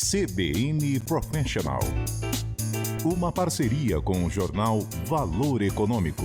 CBN Professional. Uma parceria com o jornal Valor Econômico.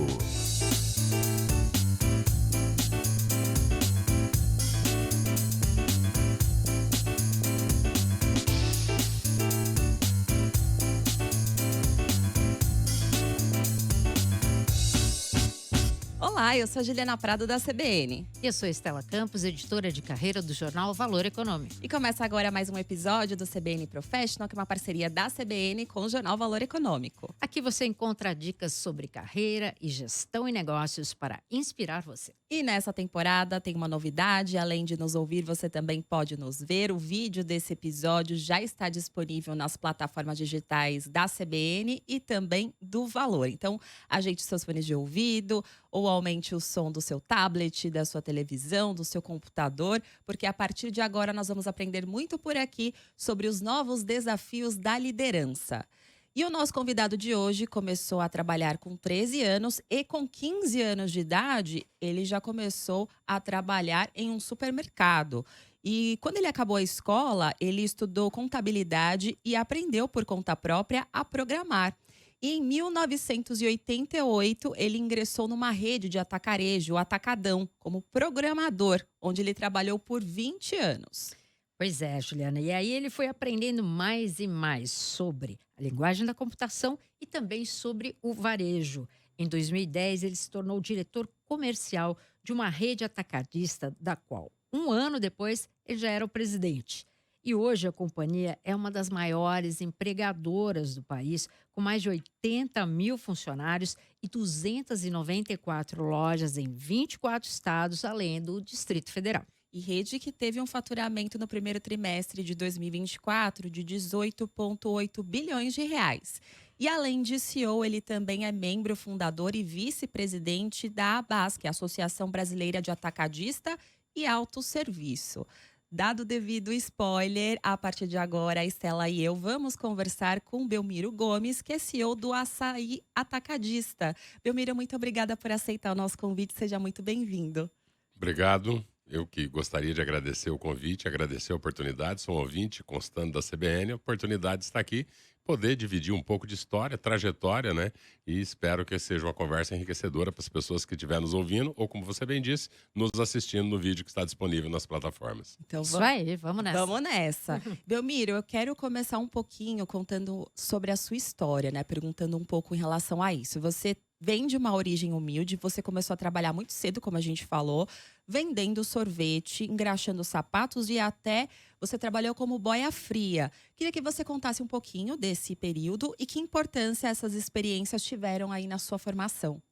Olá, eu sou a Juliana Prado da CBN. Eu sou Estela Campos, editora de carreira do jornal Valor Econômico. E começa agora mais um episódio do CBN Professional, que é uma parceria da CBN com o jornal Valor Econômico. Aqui você encontra dicas sobre carreira e gestão e negócios para inspirar você. E nessa temporada tem uma novidade, além de nos ouvir, você também pode nos ver. O vídeo desse episódio já está disponível nas plataformas digitais da CBN e também do Valor. Então, ajeite seus fones de ouvido ou aumente o som do seu tablet, da sua televisão, do seu computador, porque a partir de agora nós vamos aprender muito por aqui sobre os novos desafios da liderança. E o nosso convidado de hoje começou a trabalhar com 13 anos e com 15 anos de idade, ele já começou a trabalhar em um supermercado. E quando ele acabou a escola, ele estudou contabilidade e aprendeu por conta própria a programar. E em 1988, ele ingressou numa rede de atacarejo, o Atacadão, como programador, onde ele trabalhou por 20 anos. Pois é, Juliana. E aí ele foi aprendendo mais e mais sobre a linguagem da computação e também sobre o varejo. Em 2010, ele se tornou diretor comercial de uma rede atacadista, da qual, um ano depois, ele já era o presidente. E hoje a companhia é uma das maiores empregadoras do país, com mais de 80 mil funcionários e 294 lojas em 24 estados, além do Distrito Federal. E rede que teve um faturamento no primeiro trimestre de 2024 de 18,8 bilhões de reais. E além de CEO, ele também é membro fundador e vice-presidente da ABAS, que é a Associação Brasileira de Atacadista e Autosserviço. Dado o devido spoiler, a partir de agora, a Estela e eu vamos conversar com Belmiro Gomes, que é CEO do Açaí Atacadista. Belmiro, muito obrigada por aceitar o nosso convite, seja muito bem-vindo. Obrigado. Eu que gostaria de agradecer o convite, agradecer a oportunidade, sou um ouvinte constante da CBN, a oportunidade de estar aqui, poder dividir um pouco de história, trajetória, né? E espero que seja uma conversa enriquecedora para as pessoas que estiverem nos ouvindo, ou como você bem disse, nos assistindo no vídeo que está disponível nas plataformas. Então, isso aí, vamos nessa. Vamos nessa. Belmiro, eu quero começar um pouquinho contando sobre a sua história, né? Perguntando um pouco em relação a isso. Você vem de uma origem humilde, você começou a trabalhar muito cedo, como a gente falou, vendendo sorvete, engraxando sapatos e até você trabalhou como boia fria. Queria que você contasse um pouquinho desse período e que importância essas experiências tiveram aí na sua formação.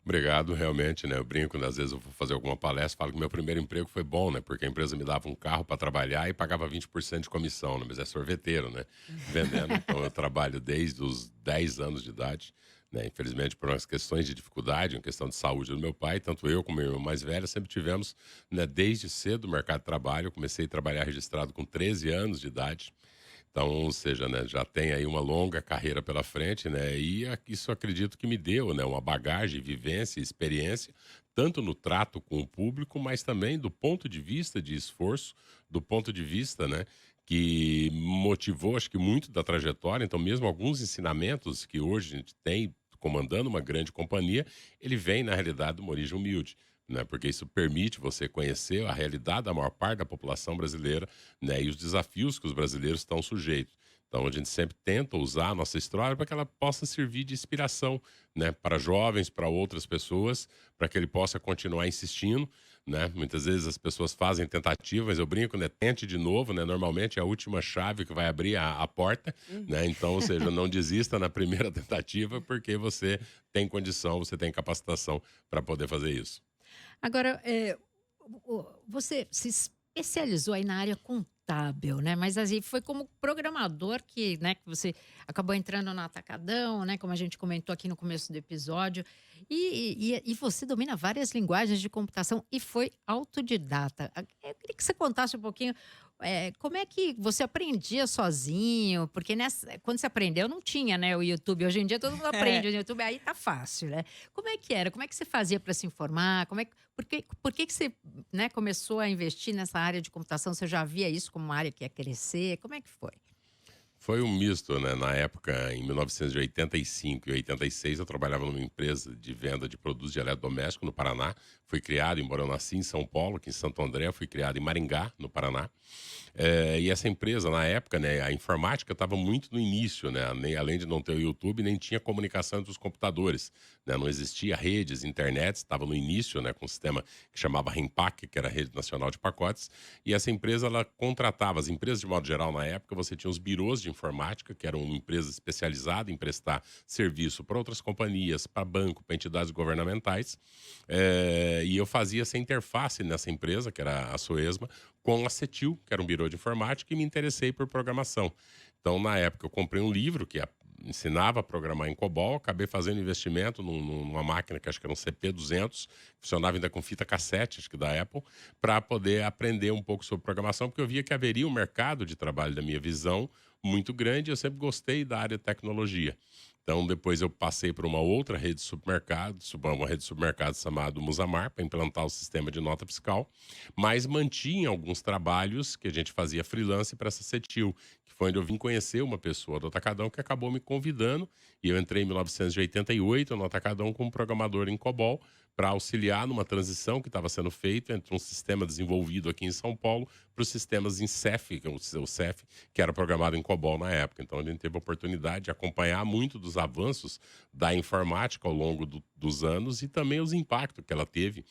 Obrigado, realmente, né? Eu brinco, às vezes eu vou fazer alguma palestra, falo que meu primeiro emprego foi bom, né? Porque a empresa me dava um carro para trabalhar e pagava 20% de comissão, né? Mas é sorveteiro, né? Vendendo. Então eu trabalho desde os 10 anos de idade, né? Infelizmente, por umas questões de dificuldade, uma questão de saúde do meu pai, tanto eu como meu irmão mais velho, sempre tivemos, né, desde cedo o mercado de trabalho. Eu comecei a trabalhar registrado com 13 anos de idade. Então, ou seja, né, já tem aí uma longa carreira pela frente, né, e isso acredito que me deu, né, uma bagagem, vivência, experiência, tanto no trato com o público, mas também do ponto de vista de esforço, do ponto de vista, né, que motivou, acho que muito da trajetória. Então, mesmo alguns ensinamentos que hoje a gente tem comandando uma grande companhia, ele vem, na realidade, de uma origem humilde, né? Porque isso permite você conhecer a realidade da maior parte da população brasileira, né? E os desafios que os brasileiros estão sujeitos. Então, a gente sempre tenta usar a nossa história para que ela possa servir de inspiração, né? Para jovens, para outras pessoas, para que ele possa continuar insistindo, né? Muitas vezes as pessoas fazem tentativas, eu brinco, né? Tente de novo, né? Normalmente é a última chave que vai abrir a porta, né? Então, ou seja, não desista na primeira tentativa, porque você tem condição, você tem capacitação para poder fazer isso. Agora, você se especializou aí na área contábil, né? Mas assim, foi como programador que, né, que você acabou entrando no Atacadão, né? Como a gente comentou aqui no começo do episódio. E você domina várias linguagens de computação e foi autodidata. Eu queria que você contasse um pouquinho Como é que você aprendia sozinho? Porque quando você aprendeu, não tinha, né, o YouTube. Hoje em dia todo mundo aprende no YouTube, aí tá fácil, né? Como é que era? Como é que você fazia para se informar? Por que você, né, começou a investir nessa área de computação? Você já via isso como uma área que ia crescer? Como é que foi? Foi um misto, né? Na época, em 1985 e 86, eu trabalhava numa empresa de venda de produtos de eletrodoméstico no Paraná. Fui criado, embora eu nasci em São Paulo, aqui em Santo André, fui criado em Maringá, no Paraná. E essa empresa, na época, né, a informática estava muito no início, né? Além de não ter o YouTube, nem tinha comunicação entre os computadores, né? Não existia redes, internet, estava no início, né, com um sistema que chamava RENPAC, que era a Rede Nacional de Pacotes. E essa empresa, ela contratava, as empresas de modo geral, na época, você tinha os birôs de informática, que eram uma empresa especializada em prestar serviço para outras companhias, para banco, para entidades governamentais. E eu fazia essa interface nessa empresa, que era a Soesma, com a CETIL, que era um birô de informática, e me interessei por programação. Então, na época, eu comprei um livro que ensinava a programar em COBOL, acabei fazendo investimento numa máquina que acho que era um CP200, funcionava ainda com fita cassete, acho que da Apple, para poder aprender um pouco sobre programação, porque eu via que haveria um mercado de trabalho da minha visão muito grande, e eu sempre gostei da área de tecnologia. Então, depois eu passei por uma outra rede de supermercados, uma rede de supermercados chamada Musamar, para implantar o sistema de nota fiscal, mas mantinha alguns trabalhos que a gente fazia freelance para essa CETIL, que foi onde eu vim conhecer uma pessoa do Atacadão que acabou me convidando, e eu entrei em 1988 no Atacadão como programador em COBOL, para auxiliar numa transição que estava sendo feita entre um sistema desenvolvido aqui em São Paulo para os sistemas em CEF, que é o CEF, que era programado em COBOL na época. Então, a gente teve a oportunidade de acompanhar muito dos avanços da informática ao longo dos anos e também os impactos que ela teve,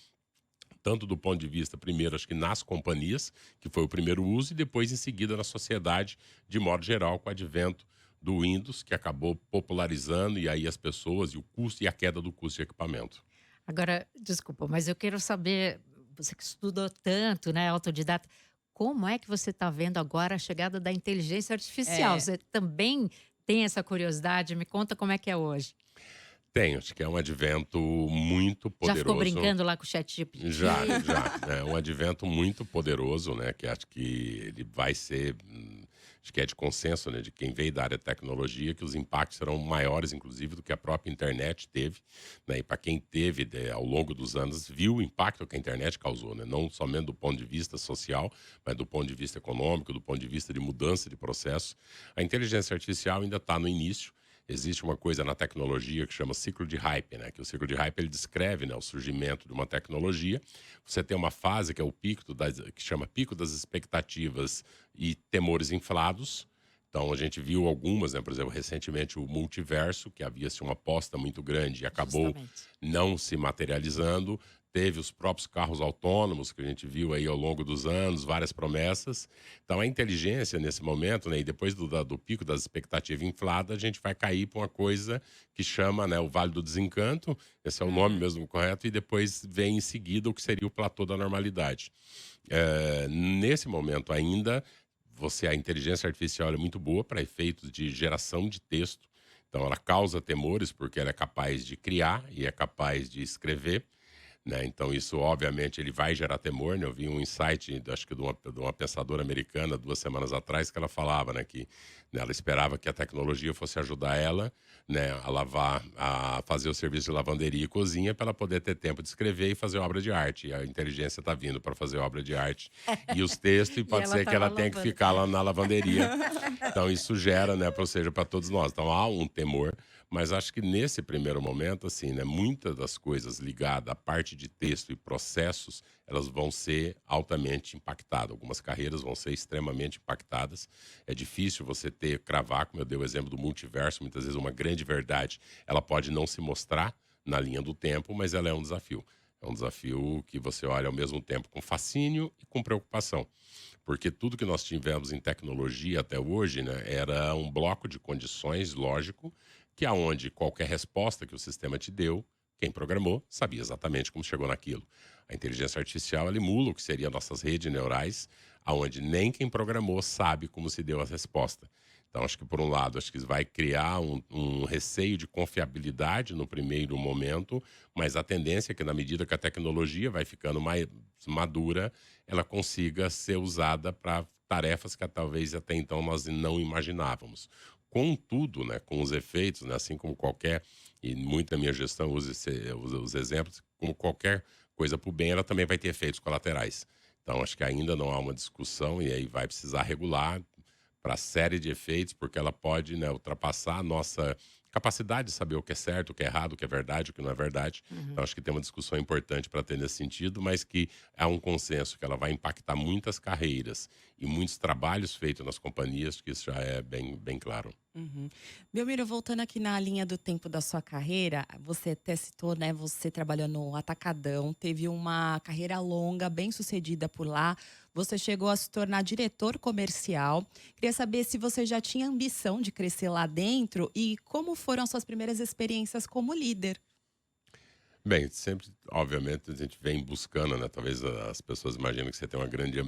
tanto do ponto de vista, primeiro, acho que nas companhias, que foi o primeiro uso, e depois, em seguida, na sociedade, de modo geral, com o advento do Windows, que acabou popularizando, e aí as pessoas, e o custo e a queda do custo de equipamento. Agora, desculpa, mas eu quero saber, você que estudou tanto, né, autodidata, como é que você está vendo agora a chegada da inteligência artificial? Você também tem essa curiosidade? Me conta como é que é hoje. Tenho, acho que é um advento muito poderoso. Já ficou brincando lá com o ChatGPT? Já. É um advento muito poderoso, né? Que acho que ele vai ser, acho que é de consenso, né? De quem veio da área de tecnologia, que os impactos serão maiores, inclusive, do que a própria internet teve, né? E para quem teve, ao longo dos anos, viu o impacto que a internet causou, né? Não somente do ponto de vista social, mas do ponto de vista econômico, do ponto de vista de mudança de processo. A inteligência artificial ainda está no início. Existe uma coisa na tecnologia que chama ciclo de hype, né? Que o ciclo de hype ele descreve, né, o surgimento de uma tecnologia. Você tem uma fase que é o pico que chama pico das expectativas e temores inflados. Então a gente viu algumas, né? Por exemplo, recentemente o multiverso, que havia-se uma aposta muito grande e acabou não se materializando. Teve os próprios carros autônomos, que a gente viu aí ao longo dos anos, várias promessas. Então, a inteligência, nesse momento, né, e depois do pico das expectativas infladas, a gente vai cair para uma coisa que chama, né, o Vale do Desencanto, esse é o nome mesmo correto, e depois vem em seguida o que seria o platô da normalidade. Nesse momento ainda, a inteligência artificial é muito boa para efeitos de geração de texto. Então, ela causa temores porque ela é capaz de criar e é capaz de escrever. Né? Então, isso, obviamente, ele vai gerar temor. Né? Eu vi um insight, acho que de uma pensadora americana, 2 semanas atrás, que ela falava, né, que, né, ela esperava que a tecnologia fosse ajudar ela, né, a lavar, a fazer o serviço de lavanderia e cozinha para ela poder ter tempo de escrever e fazer obra de arte. E a inteligência está vindo para fazer obra de arte e os textos, e pode ser que ela tenha que ficar lá na lavanderia. Então, isso gera, né, ou seja, para todos nós. Então, há um temor. Mas acho que nesse primeiro momento, assim, né, muitas das coisas ligadas à parte de texto e processos, elas vão ser altamente impactadas. Algumas carreiras vão ser extremamente impactadas. É difícil você cravar, como eu dei o exemplo do multiverso, muitas vezes uma grande verdade, ela pode não se mostrar na linha do tempo, mas ela é um desafio. É um desafio que você olha ao mesmo tempo com fascínio e com preocupação. Porque tudo que nós tivemos em tecnologia até hoje, né, era um bloco de condições, lógico, que aonde qualquer resposta que o sistema te deu, quem programou sabia exatamente como chegou naquilo. A inteligência artificial ela emula o que seriam nossas redes neurais, aonde nem quem programou sabe como se deu a resposta. Então, acho que, por um lado, acho que vai criar um receio de confiabilidade no primeiro momento, mas a tendência é que, na medida que a tecnologia vai ficando mais madura, ela consiga ser usada para tarefas que talvez até então nós não imaginávamos. Contudo, né, com os efeitos, né, assim como qualquer, e muito da minha gestão usa os exemplos, como qualquer coisa para o bem, ela também vai ter efeitos colaterais. Então, acho que ainda não há uma discussão e aí vai precisar regular para a série de efeitos, porque ela pode, né, ultrapassar a nossa capacidade de saber o que é certo, o que é errado, o que é verdade, o que não é verdade. Então, acho que tem uma discussão importante para ter nesse sentido, mas que há um consenso que ela vai impactar muitas carreiras e muitos trabalhos feitos nas companhias, que isso já é bem claro. Uhum. Belmiro, voltando aqui na linha do tempo da sua carreira, você até citou, né? Você trabalhou no Atacadão, teve uma carreira longa, bem sucedida por lá. Você chegou a se tornar diretor comercial. Queria saber se você já tinha ambição de crescer lá dentro e como foram as suas primeiras experiências como líder. Bem, sempre, obviamente, a gente vem buscando, né? Talvez as pessoas imaginem que você tem uma grande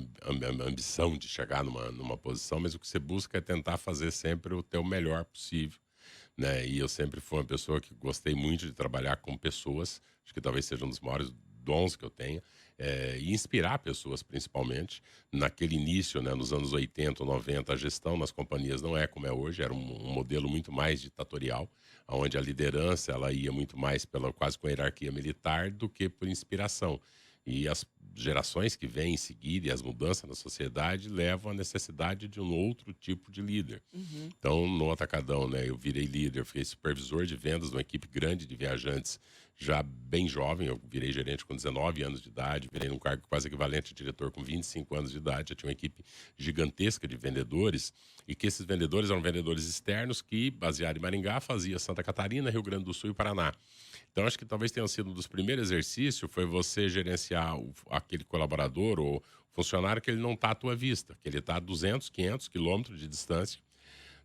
ambição de chegar numa posição, mas o que você busca é tentar fazer sempre o teu melhor possível, né? E eu sempre fui uma pessoa que gostei muito de trabalhar com pessoas, acho que talvez seja um dos maiores dons que eu tenha, e inspirar pessoas principalmente. Naquele início, né, nos anos 80 ou 90, a gestão nas companhias não é como é hoje, era um modelo muito mais ditatorial, onde a liderança ela ia muito mais pela quase com a hierarquia militar do que por inspiração. E as gerações que vêm em seguida e as mudanças na sociedade levam à necessidade de um outro tipo de líder. Uhum. Então, no Atacadão, né, eu virei líder, fiquei supervisor de vendas de uma equipe grande de viajantes já bem jovem. Eu virei gerente com 19 anos de idade, virei num cargo quase equivalente a diretor com 25 anos de idade. Já tinha uma equipe gigantesca de vendedores e que esses vendedores eram vendedores externos que, baseado em Maringá, fazia Santa Catarina, Rio Grande do Sul e Paraná. Então, acho que talvez tenha sido um dos primeiros exercícios foi você gerenciar aquele colaborador ou funcionário que ele não está à tua vista, que ele está a 200, 500 quilômetros de distância,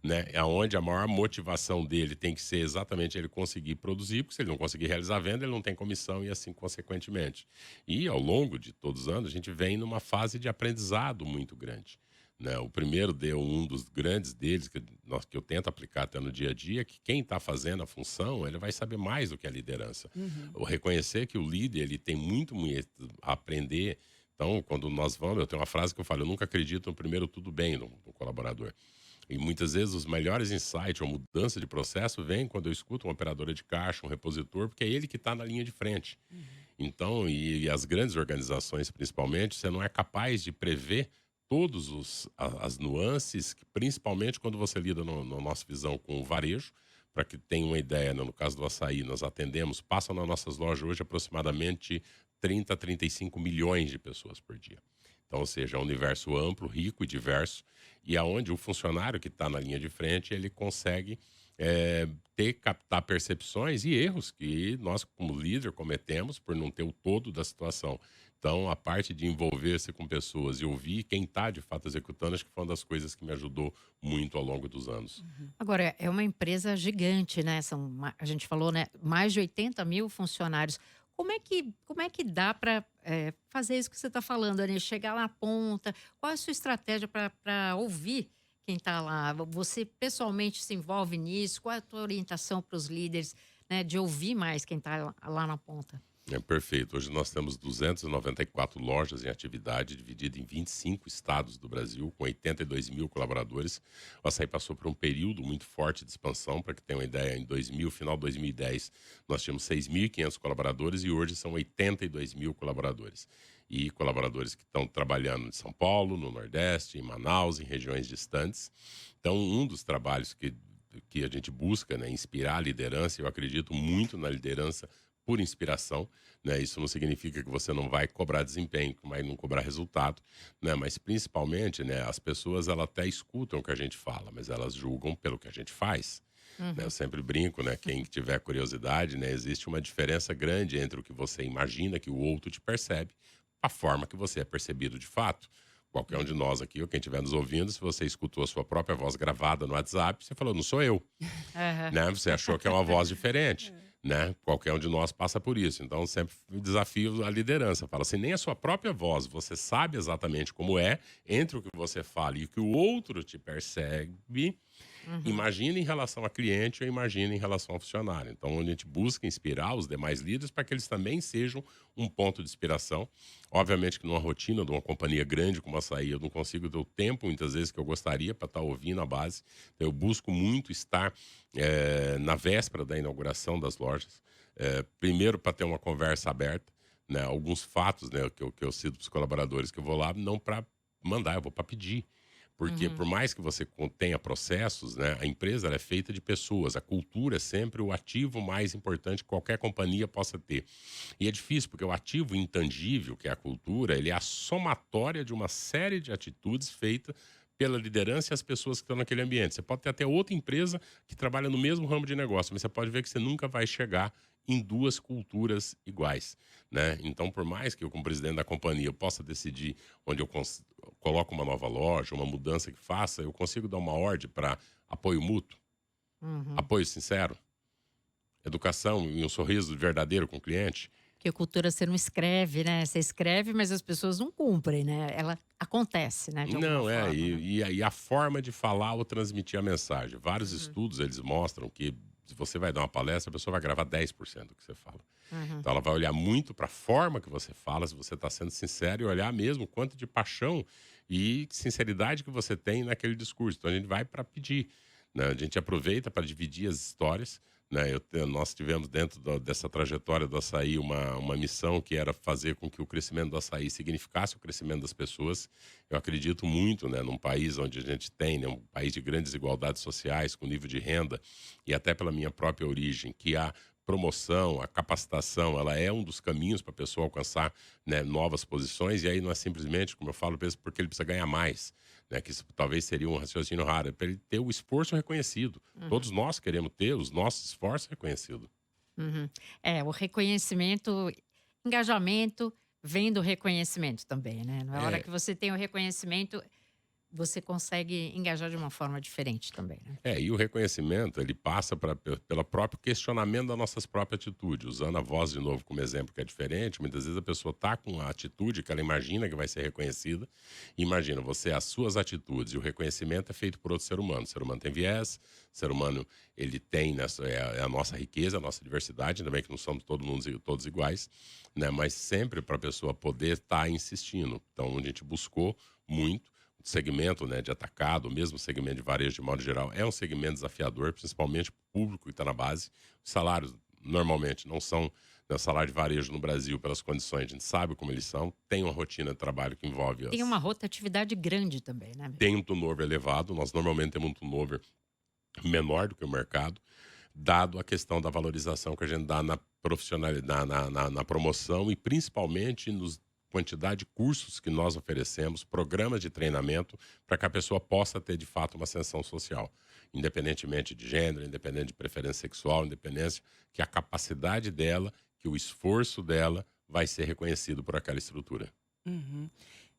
né? É onde a maior motivação dele tem que ser exatamente ele conseguir produzir, porque se ele não conseguir realizar a venda, ele não tem comissão e assim consequentemente. E ao longo de todos os anos, a gente vem numa fase de aprendizado muito grande, né? O primeiro um dos grandes deles, que eu tento aplicar até no dia a dia, que quem está fazendo a função, ele vai saber mais do que a liderança. O reconhecer que o líder ele tem muito a aprender. Então, quando nós vamos, eu tenho uma frase que eu falo, eu nunca acredito no primeiro tudo bem no colaborador. E muitas vezes os melhores insights ou mudança de processo vem quando eu escuto uma operadora de caixa, um repositor, porque é ele que está na linha de frente. Então, e as grandes organizações principalmente, você não é capaz de prever todas as nuances, principalmente quando você lida na nossa visão com o varejo. Para que tenha uma ideia, né? No caso do açaí, nós atendemos, passam nas nossas lojas hoje aproximadamente 30 a 35 milhões de pessoas por dia. Então, ou seja, é um universo amplo, rico e diverso, e aonde o funcionário que está na linha de frente, ele consegue captar percepções e erros que nós, como líder, cometemos por não ter o todo da situação. Então, a parte de envolver-se com pessoas e ouvir quem está, de fato, executando, acho que foi uma das coisas que me ajudou muito ao longo dos anos. Agora, é uma empresa gigante, né? A gente falou, né? Mais de 80 mil funcionários. Como é que dá para fazer isso que você está falando, né? Chegar lá na ponta? Qual é a sua estratégia para ouvir quem está lá? Você pessoalmente se envolve nisso? Qual é a tua orientação para os líderes, né? De ouvir mais quem está lá na ponta? É perfeito. Hoje nós temos 294 lojas em atividade, dividida em 25 estados do Brasil, com 82 mil colaboradores. O Açaí passou por um período muito forte de expansão. Para que tenha uma ideia, em final de 2010, nós tínhamos 6.500 colaboradores e hoje são 82 mil colaboradores. E colaboradores que estão trabalhando em São Paulo, no Nordeste, em Manaus, em regiões distantes. Então, um dos trabalhos que a gente busca, né, inspirar a liderança, eu acredito muito na liderança por inspiração, né? Isso não significa que você não vai cobrar desempenho, que vai não cobrar resultado, né? Mas principalmente, né, as pessoas elas até escutam o que a gente fala, mas elas julgam pelo que a gente faz. Né? Eu sempre brinco, né? Quem tiver curiosidade, né? Existe uma diferença grande entre o que você imagina que o outro te percebe, a forma que você é percebido de fato. Qualquer um de nós aqui, ou quem estiver nos ouvindo, se você escutou a sua própria voz gravada no WhatsApp, você falou, não sou eu. Né? Você achou que é uma voz diferente. Né? Qualquer um de nós passa por isso. Então, sempre desafio a liderança. Fala assim, nem a sua própria voz, você sabe exatamente como é, entre o que você fala e o que o outro te percebe. Imagina em relação a cliente ou imagina em relação ao funcionário. Então, a gente busca inspirar os demais líderes para que eles também sejam um ponto de inspiração. Obviamente que numa rotina de uma companhia grande como a Açaí, eu não consigo ter o tempo, muitas vezes, que eu gostaria para estar ouvindo a base. Então, eu busco muito estar na véspera da inauguração das lojas. Primeiro, para ter uma conversa aberta, né? Alguns fatos, né, que eu cito para os colaboradores, que eu vou lá não para mandar, eu vou para pedir. Porque por mais que você tenha processos, né, a empresa ela é feita de pessoas. A cultura é sempre o ativo mais importante que qualquer companhia possa ter. E é difícil, porque o ativo intangível, que é a cultura, ele é a somatória de uma série de atitudes feitas pela liderança e as pessoas que estão naquele ambiente. Você pode ter até outra empresa que trabalha no mesmo ramo de negócio, mas você pode ver que você nunca vai chegar em duas culturas iguais, né? Então, por mais que eu, como presidente da companhia, eu possa decidir onde eu coloco uma nova loja, uma mudança que faça, eu consigo dar uma ordem para apoio mútuo, apoio sincero, educação e um sorriso verdadeiro com o cliente. Porque a cultura você não escreve, né? Você escreve, mas as pessoas não cumprem, né? Ela acontece, né? De alguma Não, forma, né? e a forma de falar ou transmitir a mensagem. Vários estudos, eles mostram que se você vai dar uma palestra, a pessoa vai gravar 10% do que você fala. Então, ela vai olhar muito para a forma que você fala, se você está sendo sincero, e olhar mesmo quanto de paixão e sinceridade que você tem naquele discurso. Então, a gente vai para pedir, né? A gente aproveita para dividir as histórias, né? Nós tivemos dentro dessa trajetória do Açaí uma missão que era fazer com que o crescimento do Açaí significasse o crescimento das pessoas. Eu acredito muito, né, num país onde a gente tem, né, um país de grandes desigualdades sociais, com nível de renda, e até pela minha própria origem, que a promoção, a capacitação, ela é um dos caminhos para a pessoa alcançar, né, novas posições, e aí não é simplesmente, como eu falo, porque ele precisa ganhar mais, né, que isso talvez seria um raciocínio raro, é para ele ter o esforço reconhecido. Todos nós queremos ter os nossos esforços reconhecidos. O reconhecimento, engajamento vem do reconhecimento também, né? Na hora que você tem o reconhecimento, você consegue engajar de uma forma diferente também, né? E o reconhecimento, ele passa pelo próprio questionamento das nossas próprias atitudes. Usando a voz de novo como exemplo, que é diferente, muitas vezes a pessoa está com a atitude que ela imagina que vai ser reconhecida. Imagina, as suas atitudes, e o reconhecimento é feito por outro ser humano. O ser humano tem viés, o ser humano, ele tem, a nossa riqueza, a nossa diversidade, ainda bem que não somos todos iguais, né? Mas sempre para a pessoa poder estar insistindo. Então, a gente buscou muito. Segmento, né, de atacado, mesmo segmento de varejo de modo geral, é um segmento desafiador, principalmente para o público que está na base. Os salários normalmente não são, né, salário de varejo no Brasil pelas condições, a gente sabe como eles são, tem uma rotina de trabalho que envolve Tem uma rotatividade grande também, né? tem um turnover elevado, nós normalmente temos um turnover menor do que o mercado, dado a questão da valorização que a gente dá na profissionalidade, na promoção e principalmente nos quantidade de cursos que nós oferecemos, programas de treinamento, para que a pessoa possa ter, de fato, uma ascensão social. Independentemente de gênero, independente de preferência sexual, independência, que a capacidade dela, que o esforço dela vai ser reconhecido por aquela estrutura.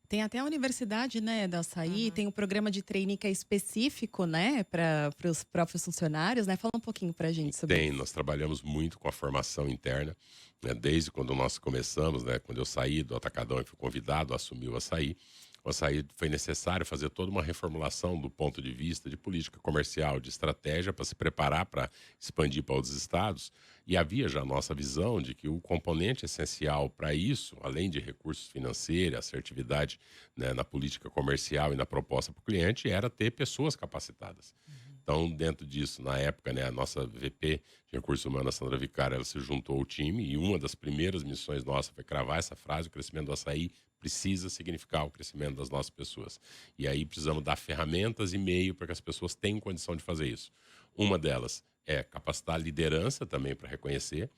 Tem até a universidade, né, da Açaí, tem um programa de trainee que é específico, né, para os próprios funcionários, né? Fala um pouquinho para a gente sobre isso. Nós trabalhamos muito com a formação interna, né, desde quando nós começamos, né, quando eu saí do Atacadão e fui convidado a assumir o Açaí. O Açaí foi necessário fazer toda uma reformulação do ponto de vista de política comercial, de estratégia, para se preparar para expandir para outros estados. E havia já a nossa visão de que o componente essencial para isso, além de recursos financeiros, assertividade, né, na política comercial e na proposta para o cliente, era ter pessoas capacitadas. Então, dentro disso, na época, né, a nossa VP de Recursos Humanos, Sandra Vicari, ela se juntou ao time e uma das primeiras missões nossas foi cravar essa frase: o crescimento do Açaí precisa significar o crescimento das nossas pessoas. E aí precisamos dar ferramentas e meio para que as pessoas tenham condição de fazer isso. Uma delas é capacitar a liderança também para reconhecer.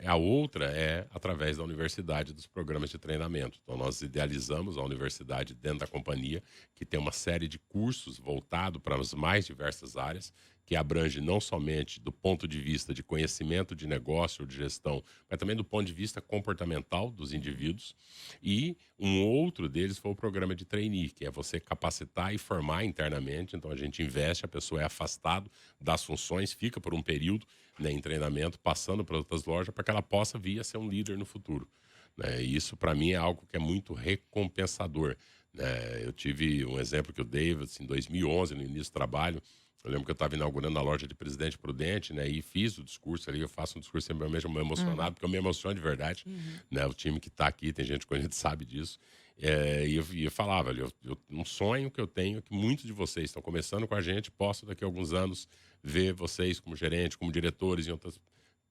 A outra é através da universidade, dos programas de treinamento. Então, nós idealizamos a universidade dentro da companhia, que tem uma série de cursos voltados para as mais diversas áreas, que abrange não somente do ponto de vista de conhecimento de negócio ou de gestão, mas também do ponto de vista comportamental dos indivíduos. E um outro deles foi o programa de trainee, que é você capacitar e formar internamente. Então, a gente investe, a pessoa é afastado das funções, fica por um período, né, em treinamento, passando para outras lojas, para que ela possa vir a ser um líder no futuro, né? E isso, para mim, é algo que é muito recompensador, né? Eu tive um exemplo que eu dei, assim, em 2011, no início do trabalho, Eu lembro que eu estava inaugurando a loja de Presidente Prudente, né? E fiz o discurso ali. Eu faço um discurso sempre mesmo emocionado, porque eu me emociono de verdade. Né? O time que está aqui, tem gente que a gente sabe disso. E eu falava ali, um sonho que eu tenho é que muitos de vocês estão começando com a gente, posso daqui a alguns anos ver vocês como gerente, como diretores,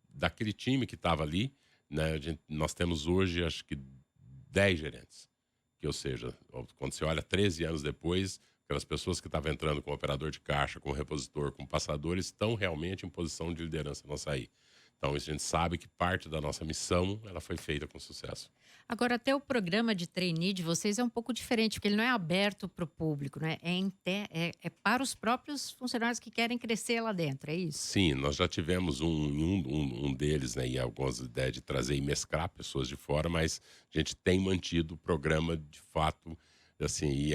daquele time que estava ali. Né? Nós temos hoje, acho que 10 gerentes. Ou seja, quando você olha 13 anos depois, aquelas pessoas que estavam entrando como operador de caixa, como repositor, como passadores, estão realmente em posição de liderança no açaí. Então, a gente sabe que parte da nossa missão ela foi feita com sucesso. Agora, até o programa de trainee de vocês é um pouco diferente, porque ele não é aberto para o público, né? É para os próprios funcionários que querem crescer lá dentro, é isso? Sim, nós já tivemos um deles, né, e algumas ideias de trazer e mesclar pessoas de fora, mas a gente tem mantido o programa de fato, assim,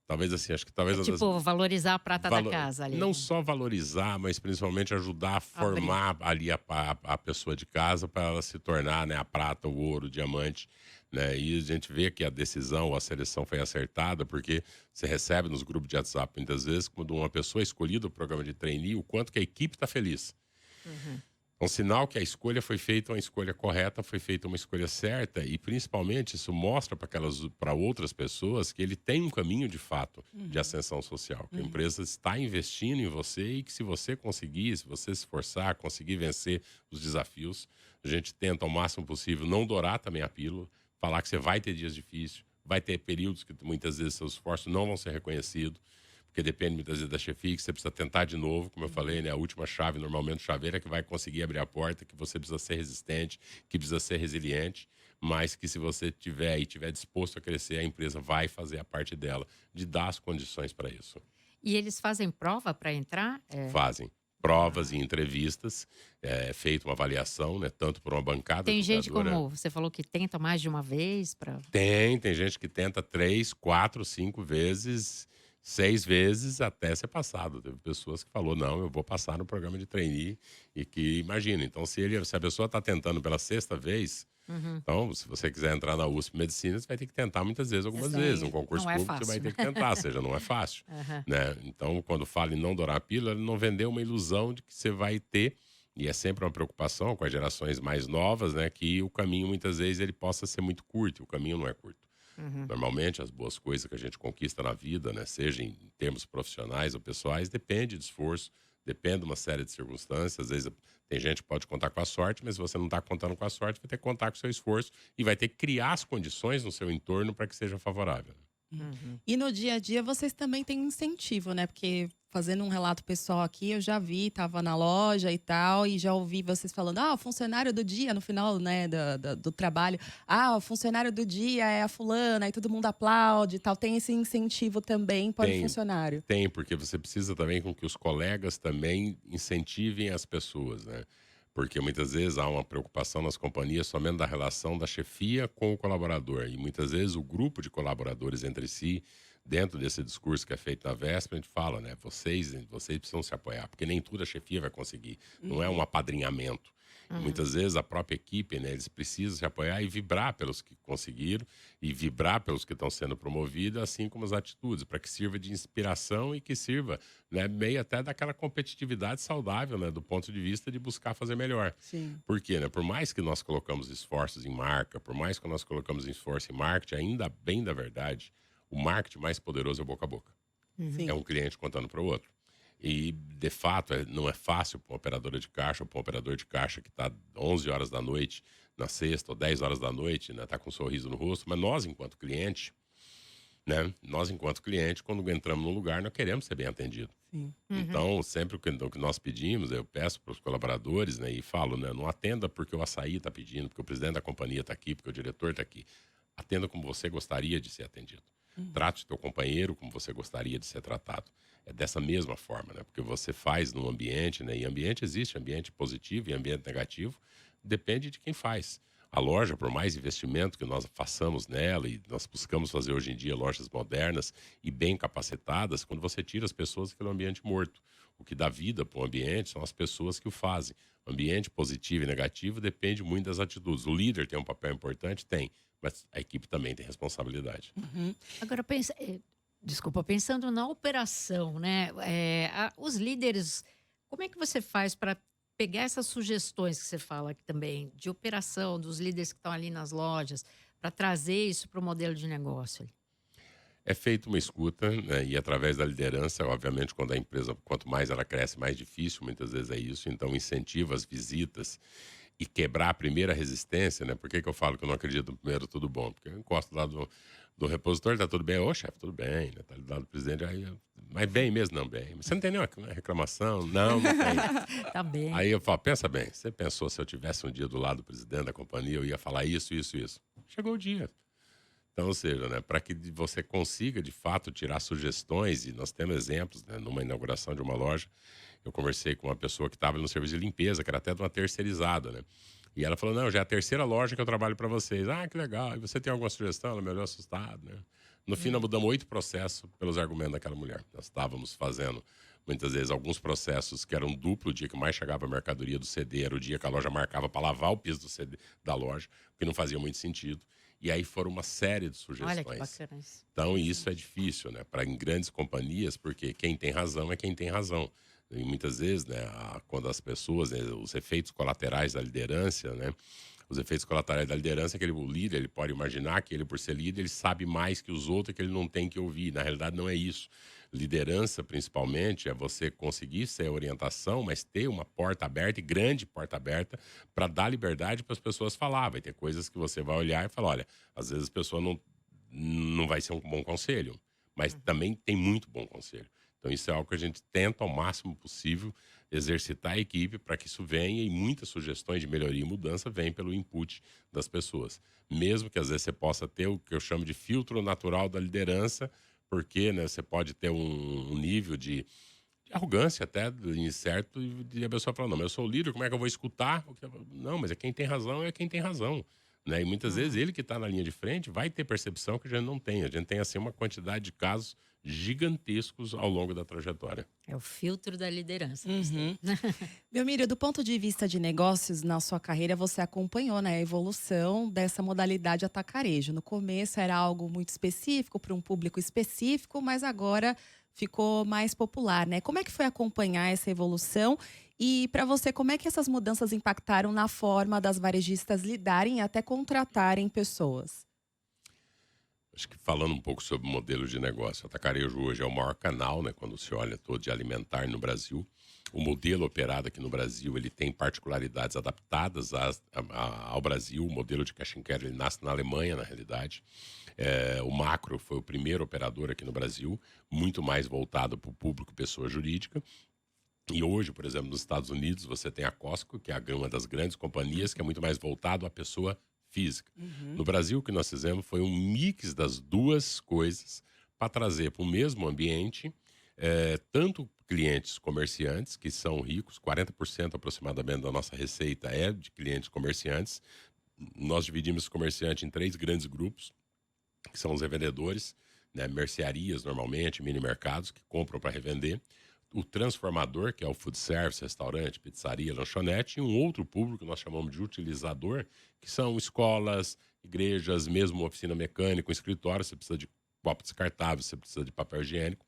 talvez assim, acho que talvez... Tipo, valorizar a prata da casa ali. Não só valorizar, mas principalmente ajudar a formar ali a pessoa de casa para ela se tornar, né, a prata, o ouro, o diamante. Né? E a gente vê que a decisão, a seleção foi acertada, porque você recebe nos grupos de WhatsApp muitas vezes, quando uma pessoa é escolhida o programa de trainee, o quanto que a equipe está feliz. É um sinal que a escolha foi feita, uma escolha correta, foi feita uma escolha certa, e principalmente isso mostra para outras pessoas que ele tem um caminho de fato de ascensão social, que a empresa está investindo em você e que se você conseguir, se você se esforçar, conseguir vencer os desafios, a gente tenta ao máximo possível não dourar também a pílula, falar que você vai ter dias difíceis, vai ter períodos que muitas vezes seus esforços não vão ser reconhecidos, porque depende muitas vezes da chefia, que você precisa tentar de novo, como eu falei, né? A última chave, normalmente, chaveira é que vai conseguir abrir a porta, que você precisa ser resistente, que precisa ser resiliente, mas que se você tiver disposto a crescer, a empresa vai fazer a parte dela, de dar as condições para isso. E eles fazem prova para entrar? Fazem provas e entrevistas, feita uma avaliação, né? Tanto por uma bancada... Tem gente, como você falou, que tenta mais de uma vez? Tem gente que tenta 3, 4, 5 vezes... 6 vezes até ser passado. Teve pessoas que falou, não, eu vou passar no programa de trainee e que, imagina, então se a pessoa está tentando pela 6ª vez, então se você quiser entrar na USP Medicina, você vai ter que tentar muitas vezes, algumas vezes. Um concurso público fácil, você vai ter que tentar, ou seja, não é fácil. Né? Então, quando fala em não dourar a pílula, ele não vendeu uma ilusão de que você vai ter, e é sempre uma preocupação com as gerações mais novas, né, que o caminho muitas vezes ele possa ser muito curto, e o caminho não é curto. Normalmente, as boas coisas que a gente conquista na vida, né, seja em termos profissionais ou pessoais, depende de esforço, depende de uma série de circunstâncias. Às vezes, tem gente que pode contar com a sorte, mas se você não está contando com a sorte, vai ter que contar com o seu esforço e vai ter que criar as condições no seu entorno para que seja favorável. E no dia a dia vocês também têm um incentivo, né? Porque fazendo um relato pessoal aqui, eu já vi, tava na loja e tal, e já ouvi vocês falando, o funcionário do dia, no final, né, do trabalho, o funcionário do dia é a fulana, e todo mundo aplaude e tal. Tem esse incentivo também para o funcionário? Tem, porque você precisa também com que os colegas também incentivem as pessoas, né? Porque muitas vezes há uma preocupação nas companhias somente da relação da chefia com o colaborador. E muitas vezes o grupo de colaboradores entre si, dentro desse discurso que é feito na véspera, a gente fala, né? Vocês precisam se apoiar, porque nem tudo a chefia vai conseguir. Não é um apadrinhamento. Muitas vezes a própria equipe, né, eles precisam se apoiar e vibrar pelos que conseguiram e vibrar pelos que estão sendo promovidos, assim como as atitudes, para que sirva de inspiração e que sirva, né, meio até daquela competitividade saudável, né, do ponto de vista de buscar fazer melhor. Sim. Por quê? Né? Por mais que nós colocamos esforços em marca, por mais que nós colocamos esforço em marketing, ainda bem da verdade, o marketing mais poderoso é o boca a boca. É um cliente contando para o outro. E, de fato, não é fácil para uma operadora de caixa ou para um operador de caixa que está 11 horas da noite, na sexta, ou 10 horas da noite, né, tá com um sorriso no rosto. Mas nós, enquanto cliente, né, quando entramos num lugar, nós queremos ser bem atendidos. Sim. Então, sempre o que nós pedimos, eu peço para os colaboradores, né, e falo, né, não atenda porque o açaí está pedindo, porque o presidente da companhia está aqui, porque o diretor está aqui. Atenda como você gostaria de ser atendido. Trate o teu companheiro como você gostaria de ser tratado. É dessa mesma forma, né? Porque você faz num ambiente, né? E ambiente existe, ambiente positivo e ambiente negativo. Depende de quem faz. A loja, por mais investimento que nós façamos nela, e nós buscamos fazer hoje em dia lojas modernas e bem capacitadas, quando você tira as pessoas daquele ambiente morto. O que dá vida para o ambiente são as pessoas que o fazem. O ambiente positivo e negativo depende muito das atitudes. O líder tem um papel importante? Tem. Mas a equipe também tem responsabilidade. Agora, pensa, Desculpa, pensando na operação, né? Os líderes, como é que você faz para pegar essas sugestões que você fala aqui também, de operação, dos líderes que estão ali nas lojas, para trazer isso para o modelo de negócio ali? É feita uma escuta, né, e através da liderança, obviamente, quando a empresa, quanto mais ela cresce, mais difícil, muitas vezes é isso. Então, incentiva as visitas e quebrar a primeira resistência, né? Por que que eu falo que eu não acredito no primeiro tudo bom? Porque eu encosto lá do repositor, tá tudo bem? Ô, chefe, tudo bem, né? Tá ali do lado do presidente, mas bem mesmo, não bem. Você não tem nenhuma reclamação? Não, não tem. Tá bem. Aí eu falo, pensa bem, você pensou se eu tivesse um dia do lado do presidente da companhia, eu ia falar isso, isso, isso. Chegou o dia. Então, ou seja, né, para que você consiga, de fato, tirar sugestões, e nós temos exemplos, né, numa inauguração de uma loja, eu conversei com uma pessoa que estava no serviço de limpeza, que era até de uma terceirizada, né? E ela falou, não, já é a terceira loja que eu trabalho para vocês. Ah, que legal. E você tem alguma sugestão? Ela me olhou assustado, né? No fim, nós mudamos 8 processos pelos argumentos daquela mulher. Nós estávamos fazendo, muitas vezes, alguns processos que eram duplo. O dia que mais chegava a mercadoria do CD era o dia que a loja marcava para lavar o piso do CD, da loja, que não fazia muito sentido. E aí foram uma série de sugestões. Olha que bacana isso. Então, isso é difícil, né? Para em grandes companhias, porque quem tem razão é quem tem razão. E muitas vezes, né, quando as pessoas, né, os efeitos colaterais da liderança, né? Os efeitos colaterais da liderança é que o líder, ele pode imaginar que ele, por ser líder, ele sabe mais que os outros, que ele não tem que ouvir. Na realidade, não é isso. Liderança, principalmente, é você conseguir ser a orientação, mas ter uma porta aberta, e grande porta aberta, para dar liberdade para as pessoas falar. Vai ter coisas que você vai olhar e falar, olha, às vezes a pessoa não vai ser um bom conselho, mas também tem muito bom conselho. Então, isso é algo que a gente tenta, ao máximo possível, exercitar a equipe para que isso venha, e muitas sugestões de melhoria e mudança vêm pelo input das pessoas. Mesmo que, às vezes, você possa ter o que eu chamo de filtro natural da liderança, porque, né, você pode ter um nível de arrogância até, incerto, e a pessoa fala, não, mas eu sou o líder, como é que eu vou escutar? Não, mas é quem tem razão, né? E muitas vezes ele que está na linha de frente vai ter percepção que a gente não tem. A gente tem, assim, uma quantidade de casos gigantescos ao longo da trajetória. É o filtro da liderança. Belmiro, do ponto de vista de negócios, na sua carreira, você acompanhou, né, a evolução dessa modalidade atacarejo. No começo era algo muito específico, para um público específico, mas agora ficou mais popular, né? Como é que foi acompanhar essa evolução? E para você, como é que essas mudanças impactaram na forma das varejistas lidarem e até contratarem pessoas? Acho que falando um pouco sobre o modelo de negócio, o atacarejo hoje é o maior canal, né, quando se olha todo de alimentar no Brasil. O modelo operado aqui no Brasil, ele tem particularidades adaptadas ao Brasil. O modelo de cash and carry, ele nasce na Alemanha, na realidade. O Macro foi o primeiro operador aqui no Brasil, muito mais voltado para o público pessoa jurídica. E hoje, por exemplo, nos Estados Unidos, você tem a Costco, que é uma das grandes companhias, que é muito mais voltado à pessoa física. No Brasil, o que nós fizemos foi um mix das duas coisas para trazer para o mesmo ambiente tanto clientes comerciantes, que são ricos, 40% aproximadamente da nossa receita é de clientes comerciantes. Nós dividimos os comerciantes em 3 grandes grupos, que são os revendedores, né, mercearias normalmente, mini mercados, que compram para revender. O transformador, que é o food service, restaurante, pizzaria, lanchonete, e um outro público que nós chamamos de utilizador, que são escolas, igrejas, mesmo oficina mecânica, um escritório, você precisa de copo descartável, você precisa de papel higiênico.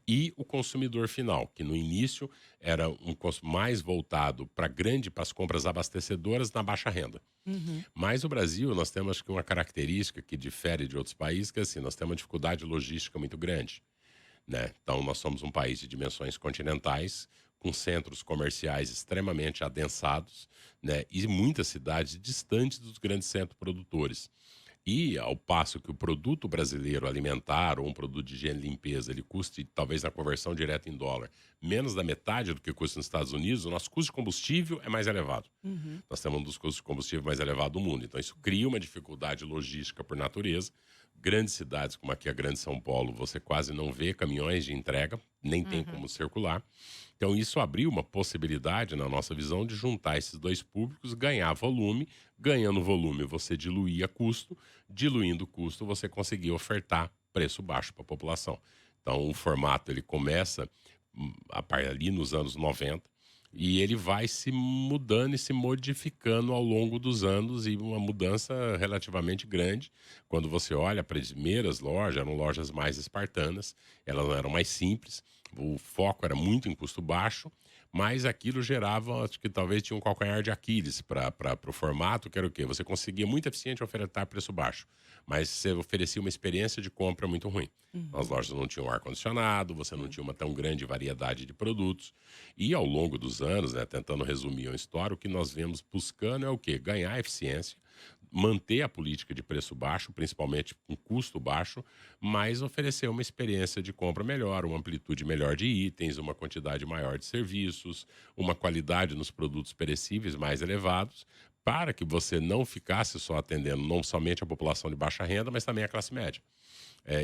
E o consumidor final, que no início era um consumo mais voltado para as compras abastecedoras na baixa renda. Mas o Brasil, nós temos acho que uma característica que difere de outros países, que é assim, nós temos uma dificuldade logística muito grande, né? Então, nós somos um país de dimensões continentais, com centros comerciais extremamente adensados, né? E muitas cidades distantes dos grandes centros produtores. E, ao passo que o produto brasileiro alimentar ou um produto de higiene e limpeza, ele custe, talvez na conversão direta em dólar, menos da metade do que custa nos Estados Unidos, o nosso custo de combustível é mais elevado. Nós temos um dos custos de combustível mais elevados do mundo. Então, isso cria uma dificuldade logística por natureza. Grandes cidades, como aqui a Grande São Paulo, você quase não vê caminhões de entrega, nem tem como circular. Então, isso abriu uma possibilidade, na nossa visão, de juntar esses dois públicos, ganhar volume. Ganhando volume, você diluía custo. Diluindo o custo, você conseguia ofertar preço baixo para a população. Então, o formato ele começa ali nos anos 90. E ele vai se mudando e se modificando ao longo dos anos, e uma mudança relativamente grande. Quando você olha para as primeiras lojas, eram lojas mais espartanas, elas eram mais simples, o foco era muito em custo baixo, mas aquilo gerava, acho que talvez tinha um calcanhar de Aquiles para o formato, que era o quê? Você conseguia muito eficiente ofertar preço baixo, mas você oferecia uma experiência de compra muito ruim. As lojas não tinham ar-condicionado, você não tinha uma tão grande variedade de produtos. E ao longo dos anos, né, tentando resumir a história, o que nós vemos buscando é o quê? Ganhar eficiência, manter a política de preço baixo, principalmente com custo baixo, mas oferecer uma experiência de compra melhor, uma amplitude melhor de itens, uma quantidade maior de serviços, uma qualidade nos produtos perecíveis mais elevados, para que você não ficasse só atendendo não somente a população de baixa renda, mas também a classe média.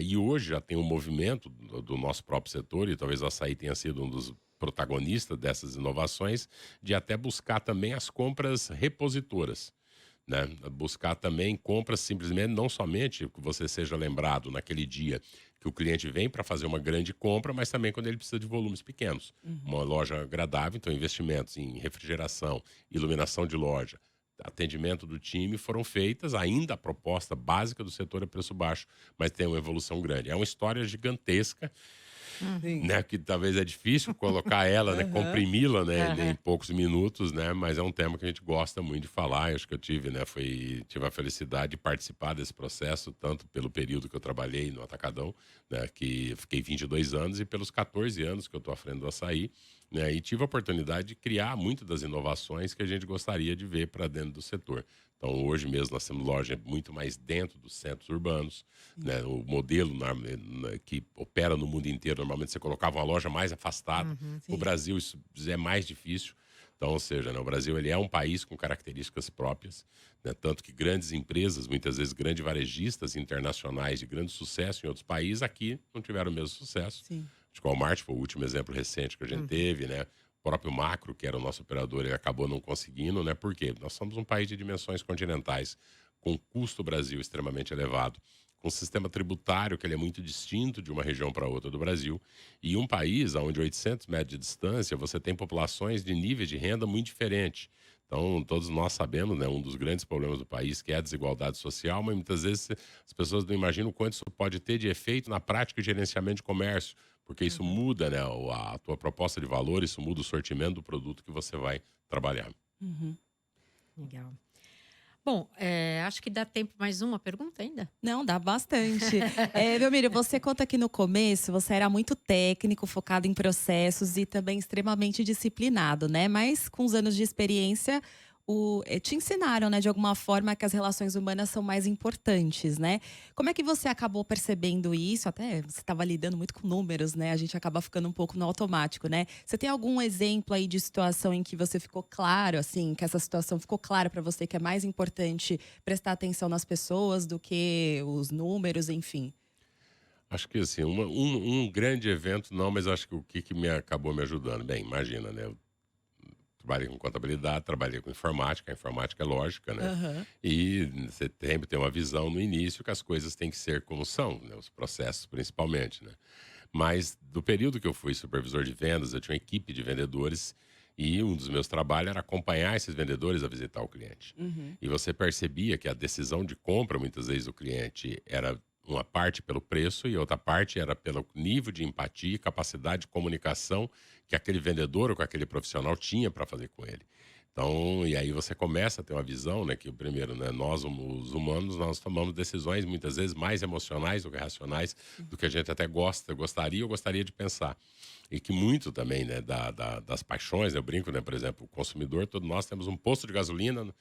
E hoje já tem um movimento do nosso próprio setor, e talvez o açaí tenha sido um dos protagonistas dessas inovações, de até buscar também as compras repositoras, né? Buscar também compras simplesmente, não somente que você seja lembrado naquele dia que o cliente vem para fazer uma grande compra, mas também quando ele precisa de volumes pequenos. Uma loja agradável, então investimentos em refrigeração, iluminação de loja, atendimento do time foram feitas. Ainda a proposta básica do setor é preço baixo, mas tem uma evolução grande. É uma história gigantesca, Sim. né, que talvez é difícil colocar ela, né, comprimi-la, né, em poucos minutos, né, mas é um tema que a gente gosta muito de falar. Eu acho que eu tive a felicidade de participar desse processo, tanto pelo período que eu trabalhei no Atacadão, né, que fiquei 22 anos, e pelos 14 anos que eu estou à frente do açaí, né, e tive a oportunidade de criar muitas das inovações que a gente gostaria de ver para dentro do setor. Então, hoje mesmo, nós temos loja muito mais dentro dos centros urbanos, né? O modelo que opera no mundo inteiro, normalmente você colocava uma loja mais afastada. No Sim. Brasil, isso é mais difícil. Então, ou seja, né, o Brasil ele é um país com características próprias, né? Tanto que grandes empresas, muitas vezes grandes varejistas internacionais de grande sucesso em outros países, aqui não tiveram o mesmo sucesso. Sim. Acho que o Walmart foi o último exemplo recente que a gente teve, né? O próprio Macro, que era o nosso operador, ele acabou não conseguindo, né? Por quê? Nós somos um país de dimensões continentais, com custo Brasil extremamente elevado, com um sistema tributário que ele é muito distinto de uma região para outra do Brasil, e um país onde 800 metros de distância você tem populações de níveis de renda muito diferentes. Então, todos nós sabemos, né, um dos grandes problemas do país, que é a desigualdade social, mas muitas vezes as pessoas não imaginam o quanto isso pode ter de efeito na prática de gerenciamento de comércio, porque isso muda, né, a tua proposta de valor, isso muda o sortimento do produto que você vai trabalhar. Legal. Bom, acho que dá tempo mais uma pergunta ainda. Não, dá bastante. Belmiro, você conta que no começo você era muito técnico, focado em processos e também extremamente disciplinado, né? Mas com os anos de experiência, te ensinaram, né, de alguma forma, que as relações humanas são mais importantes, né? Como é que você acabou percebendo isso? Até você estava lidando muito com números, né? A gente acaba ficando um pouco no automático, né? Você tem algum exemplo aí de situação em que você ficou claro, assim, que essa situação ficou clara para você que é mais importante prestar atenção nas pessoas do que os números, enfim? Acho que assim, um grande evento não, mas acho que o que acabou me ajudando. Bem, imagina, né? Eu trabalhei com contabilidade, trabalhei com informática, a informática é lógica, né? Aham. E você tem uma visão no início que as coisas têm que ser como são, né? Os processos principalmente, né? Mas do período que eu fui supervisor de vendas, eu tinha uma equipe de vendedores, e um dos meus trabalhos era acompanhar esses vendedores a visitar o cliente. E você percebia que a decisão de compra, muitas vezes, do cliente era uma parte pelo preço e outra parte era pelo nível de empatia e capacidade de comunicação que aquele vendedor ou que aquele profissional tinha para fazer com ele. Então, e aí você começa a ter uma visão, né, que primeiro, né, nós, os humanos, nós tomamos decisões muitas vezes mais emocionais do que racionais, do que a gente até gostaria ou gostaria de pensar. E que muito também, né, das paixões, né, eu brinco, né, por exemplo, o consumidor, todos nós temos um posto de gasolina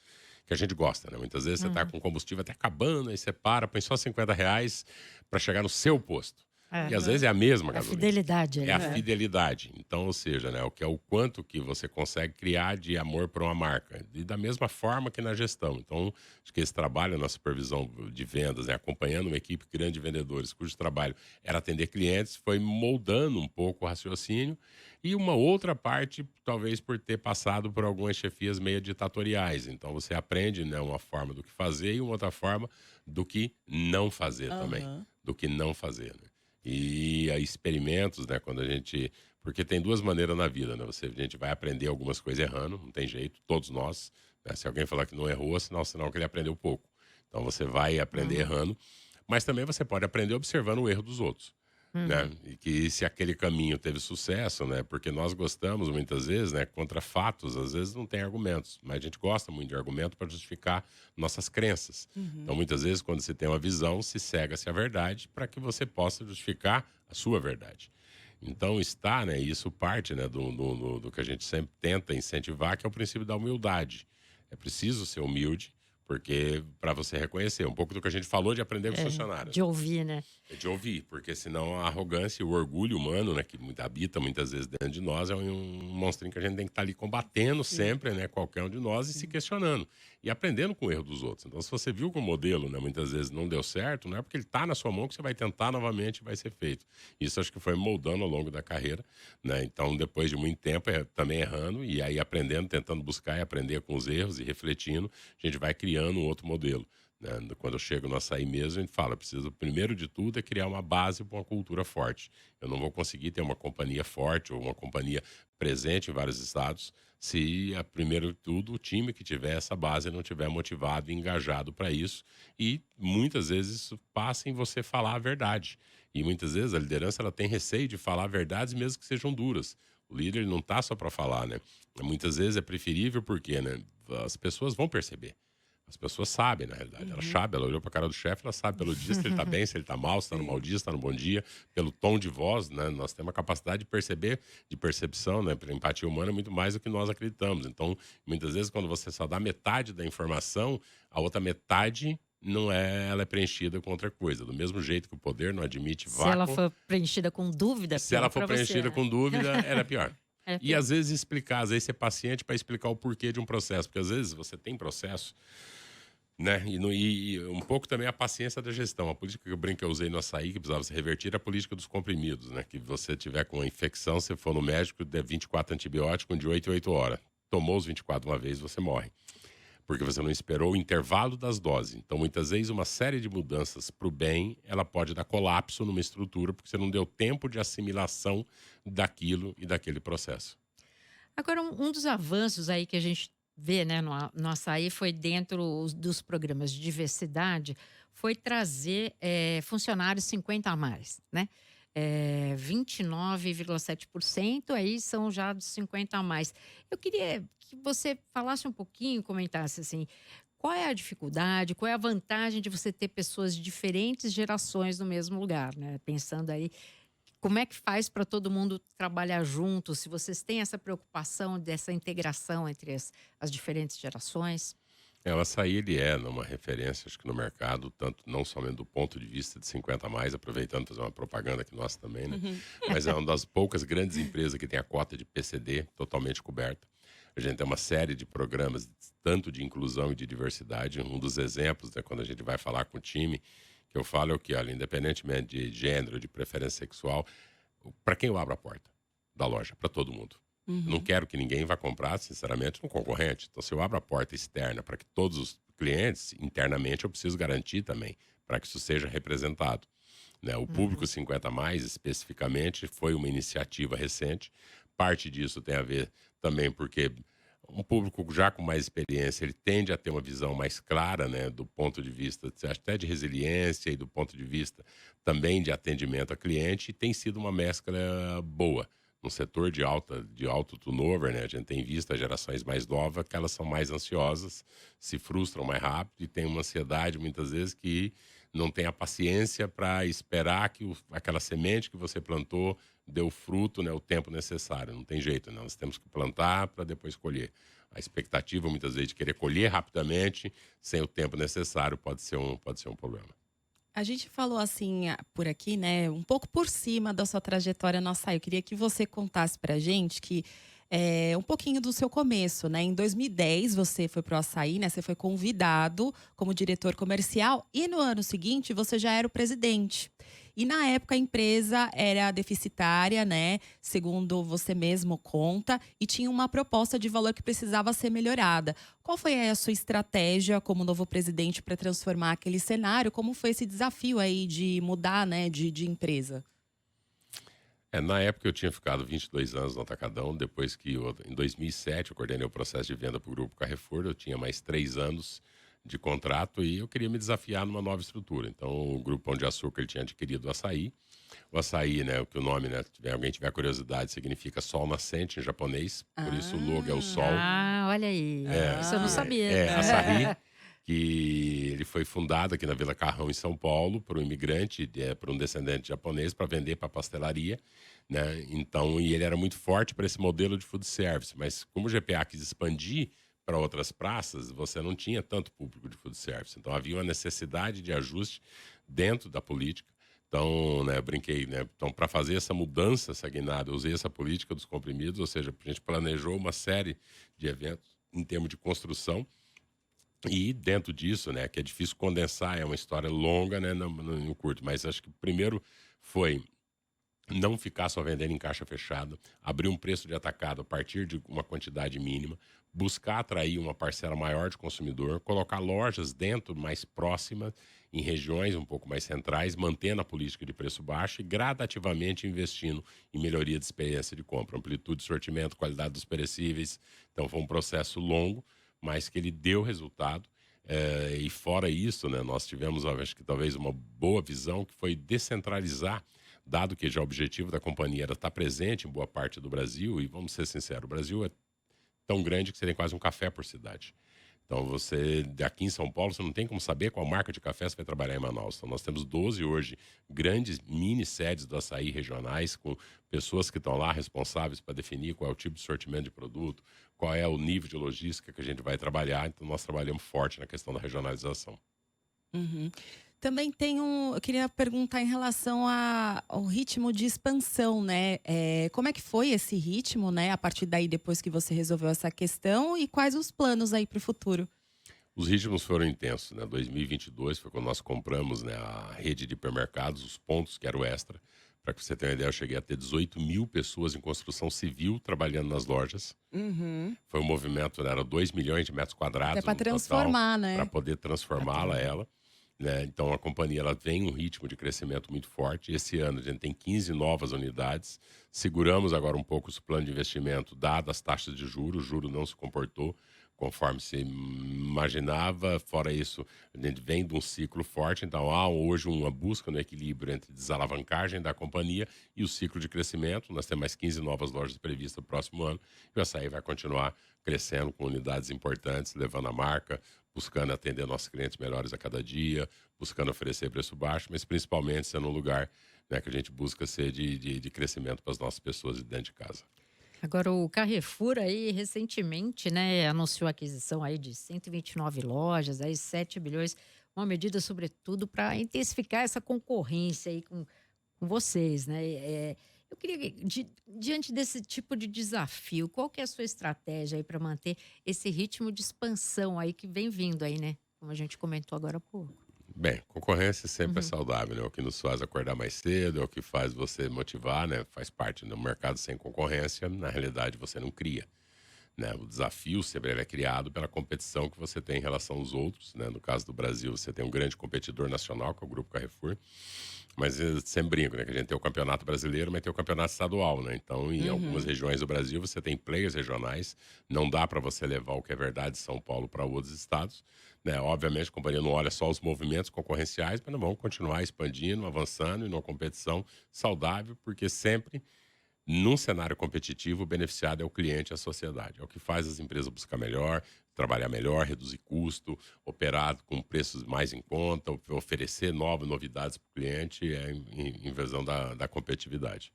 que a gente gosta, né? Muitas vezes você está com combustível até acabando, aí você põe só R$ 50 para chegar no seu posto. E às vezes é a mesma A gasolina. fidelidade. É a fidelidade. Então, ou seja, né, o quanto que você consegue criar de amor por uma marca. E da mesma forma que na gestão. Então, acho que esse trabalho na supervisão de vendas, né, acompanhando uma equipe grande de vendedores, cujo trabalho era atender clientes, foi moldando um pouco o raciocínio. E uma outra parte, talvez por ter passado por algumas chefias meio ditatoriais. Então, você aprende, né, uma forma do que fazer e uma outra forma do que não fazer também. Do que não fazer, né? E experimentos, né? Quando a gente Porque tem duas maneiras na vida, né? A gente vai aprender algumas coisas errando, não tem jeito, todos nós. Né? Se alguém falar que não errou, sinal que ele aprendeu pouco. Então você vai aprender errando, mas também você pode aprender observando o erro dos outros. Né? E que se aquele caminho teve sucesso, né? Porque nós gostamos muitas vezes, né? Contra fatos, às vezes não tem argumentos, mas a gente gosta muito de argumento para justificar nossas crenças. Então, muitas vezes, quando você tem uma visão, se cega-se a verdade para que você possa justificar a sua verdade. Então, né? Isso parte, né? Do que a gente sempre tenta incentivar, que é o princípio da humildade. É preciso ser humilde, porque para você reconhecer um pouco do que a gente falou de aprender com os funcionários. De ouvir, né? É de ouvir, porque senão a arrogância e o orgulho humano, né, que habita muitas vezes dentro de nós, é um monstrinho que a gente tem que estar ali combatendo sempre, né, qualquer um de nós, e se questionando. E aprendendo com o erro dos outros. Então, se você viu que o modelo, né, muitas vezes não deu certo, não é porque ele está na sua mão que você vai tentar novamente e vai ser feito. Isso acho que foi moldando ao longo da carreira, né? Então, depois de muito tempo, também errando, e aí aprendendo, tentando buscar e aprender com os erros e refletindo, a gente vai criando um outro modelo. Né? Quando eu chego no Açaí mesmo, a gente fala, preciso, primeiro de tudo, é criar uma base para uma cultura forte. Eu não vou conseguir ter uma companhia forte ou uma companhia presente em vários estados se, primeiro de tudo, o time que tiver essa base não tiver motivado e engajado para isso. E, muitas vezes, isso passa em você falar a verdade. E, muitas vezes, a liderança ela tem receio de falar verdades, mesmo que sejam duras. O líder ele não está só para falar, né? Muitas vezes é preferível porque, né, as pessoas vão perceber. As pessoas sabem, na realidade. Ela sabe, ela olhou para a cara do chefe, ela sabe pelo dia se ele está bem, se ele está mal, se está no mau dia, se está no bom dia, pelo tom de voz, né? Nós temos a capacidade de perceber, de percepção, né? Pela empatia humana, muito mais do que nós acreditamos. Então, muitas vezes, quando você só dá metade da informação, a outra metade ela é preenchida com outra coisa. Do mesmo jeito que o poder não admite vácuo. Se ela for preenchida com dúvida, se ela for preenchida com dúvida, ela é pior. E às vezes explicar, às vezes ser paciente para explicar o porquê de um processo. Porque às vezes você tem processo, né? E um pouco também a paciência da gestão. A política que eu usei no Açaí, que precisava ser revertida, é a política dos comprimidos, né? Que você tiver com uma infecção, você for no médico, der 24 antibióticos de 8 em 8 horas. Tomou os 24 uma vez, você morre. Porque você não esperou o intervalo das doses. Então, muitas vezes, uma série de mudanças para o bem, ela pode dar colapso numa estrutura, porque você não deu tempo de assimilação daquilo e daquele processo. Agora, um dos avanços aí que a gente vê, né, no Açaí foi dentro dos programas de diversidade, foi trazer funcionários 50 a mais, né? 29,7% aí são já dos 50 a mais. Eu queria que você falasse um pouquinho, comentasse assim, qual é a dificuldade, qual é a vantagem de você ter pessoas de diferentes gerações no mesmo lugar, né? Pensando aí, como é que faz para todo mundo trabalhar junto? Se vocês têm essa preocupação dessa integração entre as diferentes gerações? O Açaí, ele é uma referência, acho que no mercado, tanto não somente do ponto de vista de 50 a mais, aproveitando fazer uma propaganda que nós também, né? Mas é uma das poucas grandes empresas que tem a cota de PCD totalmente coberta. A gente tem uma série de programas, tanto de inclusão e de diversidade. Um dos exemplos, né, quando a gente vai falar com o time, que eu falo é o que, olha, independentemente de gênero, de preferência sexual, para quem eu abro a porta da loja? Para todo mundo. Não quero que ninguém vá comprar, sinceramente, um concorrente. Então, se eu abro a porta externa para que todos os clientes, internamente, eu preciso garantir também, para que isso seja representado. Né? O Público 50 Mais, especificamente, foi uma iniciativa recente. Parte disso tem a ver também porque um público já com mais experiência, ele tende a ter uma visão mais clara, né, do ponto de vista até de resiliência e do ponto de vista também de atendimento a cliente, e tem sido uma mescla boa. No setor de alto turnover, né, a gente tem visto as gerações mais novas que elas são mais ansiosas, se frustram mais rápido e tem uma ansiedade muitas vezes que não tem a paciência para esperar que aquela semente que você plantou dê o fruto, né, o tempo necessário. Não tem jeito, né? Nós temos que plantar para depois colher. A expectativa muitas vezes de querer colher rapidamente sem o tempo necessário pode ser um problema. A gente falou assim por aqui, né, um pouco por cima da sua trajetória no Açaí. Eu queria que você contasse pra gente que um pouquinho do seu começo, né? Em 2010 você foi pro Açaí, né? Você foi convidado como diretor comercial e no ano seguinte você já era o presidente. E na época a empresa era deficitária, né? Segundo você mesmo conta, e tinha uma proposta de valor que precisava ser melhorada. Qual foi aí a sua estratégia como novo presidente para transformar aquele cenário? Como foi esse desafio aí de mudar, né, de empresa? Na época eu tinha ficado 22 anos no Atacadão, depois que em 2007 eu coordenei o processo de venda para o Grupo Carrefour, eu tinha mais 3 anos de contrato e eu queria me desafiar numa nova estrutura. Então o Grupo Pão de Açúcar ele tinha adquirido o Açaí. O Açaí, né, o que o nome, né, alguém tiver curiosidade, significa sol nascente em japonês, por isso o logo é o sol. Olha aí. Isso eu não sabia. Açaí, que ele foi fundado aqui na Vila Carrão, em São Paulo, por um imigrante, por um descendente japonês, para vender para pastelaria, né? Então, e ele era muito forte para esse modelo de food service, mas como o GPA quis expandir para outras praças, você não tinha tanto público de food service. Então, havia uma necessidade de ajuste dentro da política. Então, né, eu brinquei, né? Então, para fazer essa mudança, essa guinada, eu usei essa política dos comprimidos, ou seja, a gente planejou uma série de eventos em termos de construção. E dentro disso, né, que é difícil condensar, é uma história longa, né, no curto, mas acho que o primeiro foi não ficar só vendendo em caixa fechada, abrir um preço de atacado a partir de uma quantidade mínima, buscar atrair uma parcela maior de consumidor, colocar lojas dentro mais próximas, em regiões um pouco mais centrais, mantendo a política de preço baixo e gradativamente investindo em melhoria de experiência de compra, amplitude de sortimento, qualidade dos perecíveis. Então foi um processo longo, mas que ele deu resultado. E fora isso, né, nós tivemos, acho que talvez uma boa visão, que foi descentralizar, dado que já o objetivo da companhia era estar presente em boa parte do Brasil, e vamos ser sinceros, o Brasil é tão grande que você tem quase um café por cidade. Então, aqui em São Paulo, você não tem como saber qual marca de café você vai trabalhar em Manaus. Então, nós temos 12 hoje grandes mini sedes do açaí regionais, com pessoas que estão lá responsáveis para definir qual é o tipo de sortimento de produto, qual é o nível de logística que a gente vai trabalhar. Então, nós trabalhamos forte na questão da regionalização. Uhum. Também eu queria perguntar em relação ao ritmo de expansão, né? Como é que foi esse ritmo, né? A partir daí, depois que você resolveu essa questão, e quais os planos aí para o futuro? Os ritmos foram intensos, né? 2022 foi quando nós compramos, né, a rede de hipermercados, os pontos, que era o Extra. Para que você tenha uma ideia, eu cheguei a ter 18 mil pessoas em construção civil trabalhando nas lojas. Uhum. Foi um movimento, né, era 2 milhões de metros quadrados. É para transformar, né? Para poder transformá-la, ela. Né? Então, a companhia ela tem um ritmo de crescimento muito forte. Esse ano, a gente tem 15 novas unidades. Seguramos agora um pouco esse plano de investimento, dadas as taxas de juros. O juro não se comportou conforme se imaginava. Fora isso, a gente vem de um ciclo forte. Então, há hoje uma busca no equilíbrio entre desalavancagem da companhia e o ciclo de crescimento. Nós temos mais 15 novas lojas previstas no próximo ano. E o Açaí vai continuar crescendo com unidades importantes, levando a marca, buscando atender nossos clientes melhores a cada dia, buscando oferecer preço baixo, mas principalmente sendo um lugar, né, que a gente busca ser de crescimento para as nossas pessoas de dentro de casa. Agora, o Carrefour aí, recentemente, né, anunciou a aquisição aí de 129 lojas, aí 7 bilhões, uma medida, sobretudo, para intensificar essa concorrência aí com vocês, né? Eu queria, diante desse tipo de desafio, qual que é a sua estratégia aí para manter esse ritmo de expansão aí que vem vindo aí, né? Como a gente comentou agora há pouco. Bem, concorrência sempre é saudável, né? É o que nos faz acordar mais cedo, é o que faz você motivar, né? Faz parte do mercado sem concorrência, na realidade você não cria. Né? O desafio sempre é criado pela competição que você tem em relação aos outros. Né? No caso do Brasil, você tem um grande competidor nacional, que é o Grupo Carrefour. Mas eu sempre brinco, né? Que a gente tem o campeonato brasileiro, mas tem o campeonato estadual, né? Então, em algumas regiões do Brasil, você tem players regionais. Não dá para você levar o que é verdade de São Paulo para outros estados. Né? Obviamente, a companhia não olha só os movimentos concorrenciais, mas nós vamos continuar expandindo, avançando e numa competição saudável, porque sempre, num cenário competitivo, o beneficiado é o cliente e a sociedade. É o que faz as empresas buscar melhor, trabalhar melhor, reduzir custo, operar com preços mais em conta, oferecer novidades para o cliente, em visão da competitividade.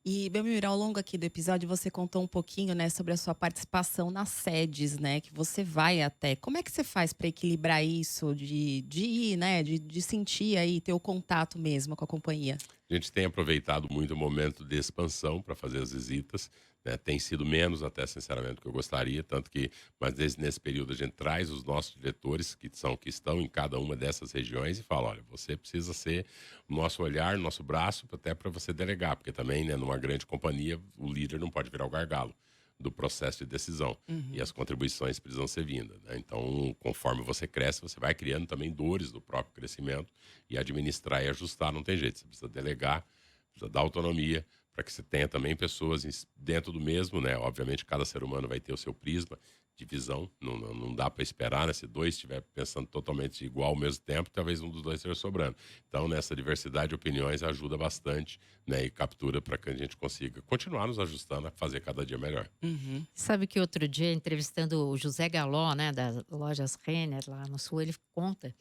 E, Belmiro, ao longo aqui do episódio, você contou um pouquinho, né, sobre a sua participação nas sedes, né, que você vai até. Como é que você faz para equilibrar isso de ir, né, de sentir aí, ter o contato mesmo com a companhia? A gente tem aproveitado muito o momento de expansão para fazer as visitas, né? Tem sido menos até, sinceramente, do que eu gostaria, tanto que, mas nesse período a gente traz os nossos diretores, que estão em cada uma dessas regiões, e fala, olha, você precisa ser o nosso olhar, o nosso braço, até para você delegar, porque também, né, numa grande companhia, o líder não pode virar o gargalo do processo de decisão. E as contribuições precisam ser vindas. Né? Então, conforme você cresce, você vai criando também dores do próprio crescimento, e administrar e ajustar não tem jeito. Você precisa delegar, precisa dar autonomia, para que você tenha também pessoas dentro do mesmo, né? Obviamente, cada ser humano vai ter o seu prisma de visão, não dá para esperar, né? Se dois estiverem pensando totalmente igual ao mesmo tempo, talvez um dos dois esteja sobrando. Então, nessa diversidade de opiniões ajuda bastante, né? E captura para que a gente consiga continuar nos ajustando a fazer cada dia melhor. Uhum. Sabe que outro dia, entrevistando o José Galó, né, das lojas Renner, lá no Sul, ele conta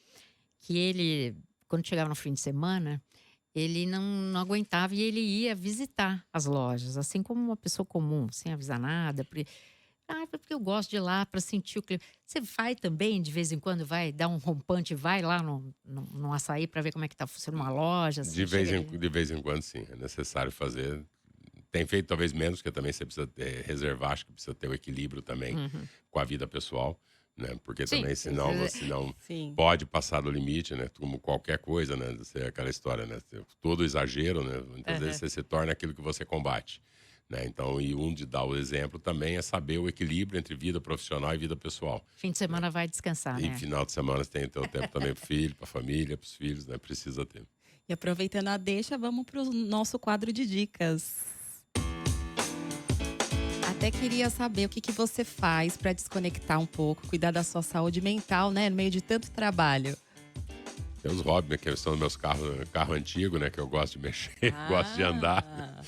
que ele, quando chegava no fim de semana, ele não aguentava e ele ia visitar as lojas, assim como uma pessoa comum, sem avisar nada. Porque eu gosto de ir lá para sentir o clima. Você vai também, de vez em quando, vai dar um rompante, vai lá no açaí para ver como é que tá funcionando uma loja? Assim, De vez em quando, sim, é necessário fazer. Tem feito talvez menos, porque também você precisa reservar, acho que precisa ter o equilíbrio também com a vida pessoal, né? Porque Sim, também, senão Sim. pode passar do limite, né? Como qualquer coisa, né? É aquela história, né? Todo exagero, né? Muitas vezes você se torna aquilo que você combate, né? Então, e de dar o exemplo também é saber o equilíbrio entre vida profissional e vida pessoal. Fim de semana vai descansar, E né? final de semana você tem o teu tempo também pro filho, pra família, pros filhos, né? Precisa ter. E aproveitando a deixa, vamos para o nosso quadro de dicas. Até queria saber o que você faz para desconectar um pouco, cuidar da sua saúde mental, né? No meio de tanto trabalho. Tem os hobbies, né, que são meus carro antigo, né? Que eu gosto de mexer, gosto de andar.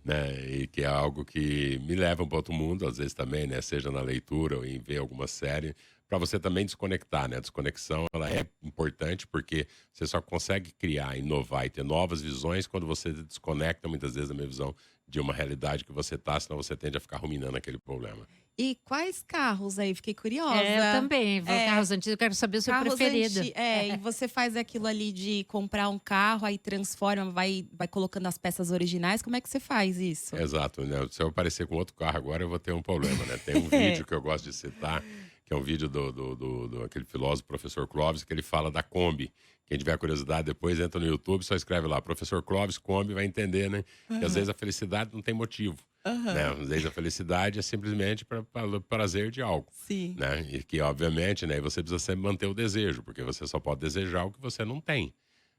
Né? E que é algo que me leva para outro mundo, às vezes também, né? Seja na leitura ou em ver alguma série, para você também desconectar, né? A desconexão, ela é importante porque você só consegue criar, inovar e ter novas visões quando você desconecta, muitas vezes, da minha visão de uma realidade que você tá, senão você tende a ficar ruminando aquele problema. E quais carros aí? Fiquei curiosa. Eu também. Carros antigos, eu quero saber o seu Carros preferido. e você faz aquilo ali de comprar um carro, aí transforma, vai colocando as peças originais. Como é que você faz isso? Exato, né? Se eu aparecer com outro carro agora, eu vou ter um problema, né? Tem um vídeo que eu gosto de citar, que é um vídeo do aquele filósofo, professor Clóvis, que ele fala da Kombi. Quem tiver curiosidade, depois entra no YouTube, só escreve lá, professor Clóvis, Kombi, vai entender, né? Que às vezes a felicidade não tem motivo. Né? Às vezes a felicidade é simplesmente para prazer de algo. Sim. Né? E que, obviamente, né, você precisa sempre manter o desejo, porque você só pode desejar o que você não tem.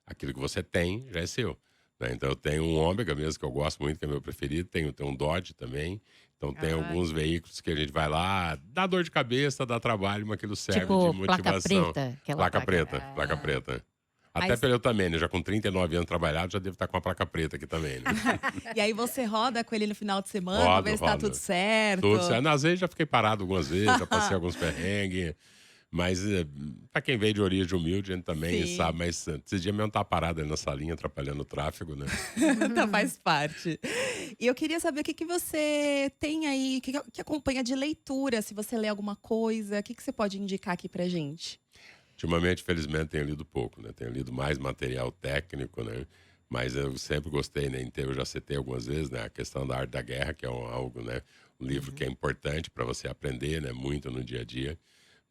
Aquilo que você tem já é seu. Né? Então eu tenho um Ômega mesmo, que eu gosto muito, que é meu preferido. Tenho um Dodge também. Então tem alguns veículos que a gente vai lá, dá dor de cabeça, dá trabalho, mas aquilo serve Tipo, de motivação. placa preta. Placa preta. Até pelo eu também, né? Já com 39 anos trabalhado, já devo estar com a placa preta aqui também, né? E aí você roda com ele no final de semana, pra ver se tá tudo certo. Tudo certo. Às vezes já fiquei parado algumas vezes, já passei alguns perrengues. Mas pra quem veio de origem humilde, a gente também sabe. Mas esse dia mesmo tá parado ali na salinha, atrapalhando o tráfego, né? Então faz parte. E eu queria saber o que você tem aí, que acompanha de leitura. Se você lê alguma coisa, o que você pode indicar aqui pra gente? Ultimamente, felizmente, tenho lido pouco, né? Tenho lido mais material técnico, né? Mas eu sempre gostei, né? Eu já citei algumas vezes, né? A questão da arte da guerra, que é algo, né? Um livro que é importante para você aprender, né? Muito no dia a dia.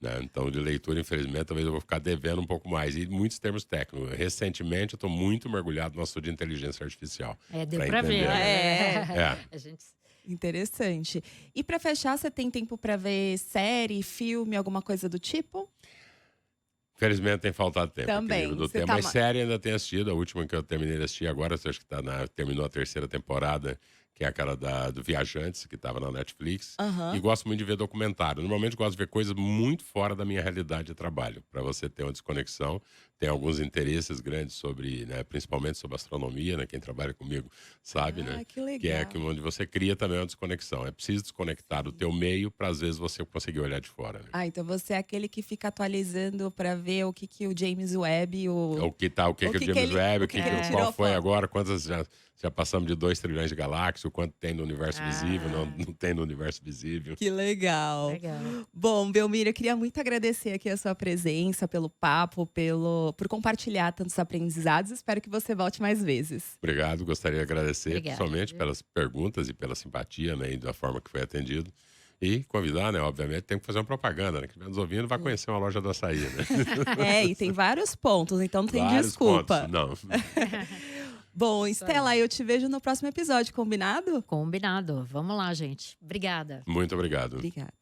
Né? Então, de leitura, infelizmente, talvez eu vou ficar devendo um pouco mais. E muitos termos técnicos. Recentemente, eu estou muito mergulhado no assunto de inteligência artificial. Deu para ver. Né? A gente... Interessante. E para fechar, você tem tempo para ver série, filme, alguma coisa do tipo? Felizmente tem faltado tempo. Também. Do tempo. Mas série ainda tenho assistido. A última que eu terminei de assistir agora, acho que terminou a terceira temporada, que é aquela do Viajantes, que estava na Netflix. E gosto muito de ver documentário. Normalmente gosto de ver coisas muito fora da minha realidade de trabalho, para você ter uma desconexão. Tem alguns interesses grandes sobre, né, principalmente sobre astronomia, né? Quem trabalha comigo sabe, né? Que legal. Que é onde você cria também uma desconexão. É preciso desconectar do teu meio para, às vezes, você conseguir olhar de fora. Né? Então você é aquele que fica atualizando para ver o que o James Webb... O que o James Webb, qual foi agora, quantas já passamos de 2 trilhões de galáxias, o quanto tem no universo visível, não tem no universo visível. Que legal. Bom, Belmiro, eu queria muito agradecer aqui a sua presença, pelo papo, por compartilhar tantos aprendizados. Espero que você volte mais vezes. Obrigado, gostaria de agradecer, principalmente pelas perguntas e pela simpatia, né, e da forma que foi atendido. E convidar, né? Obviamente, tem que fazer uma propaganda, né? Quem estiver nos ouvindo vai conhecer uma loja do açaí, né? E tem vários pontos, então não tem desculpa. Pontos, não. Bom, Estela, eu te vejo no próximo episódio, combinado? Combinado. Vamos lá, gente. Obrigada. Muito obrigado. Obrigada.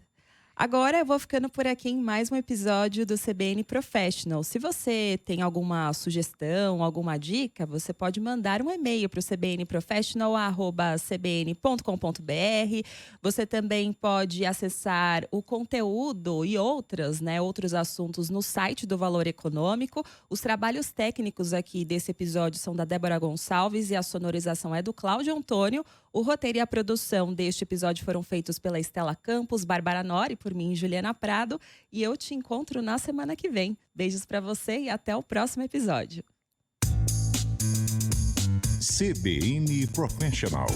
Agora eu vou ficando por aqui em mais um episódio do CBN Professional. Se você tem alguma sugestão, alguma dica, você pode mandar um e-mail para o cbnprofessional@cbn.com.br. Você também pode acessar o conteúdo e outros assuntos no site do Valor Econômico. Os trabalhos técnicos aqui desse episódio são da Débora Gonçalves e a sonorização é do Cláudio Antônio. O roteiro e a produção deste episódio foram feitos pela Estela Campos, Bárbara Nori, por mim, Juliana Prado. E eu te encontro na semana que vem. Beijos para você e até o próximo episódio. CBN Professional.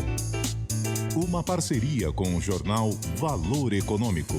Uma parceria com o jornal Valor Econômico.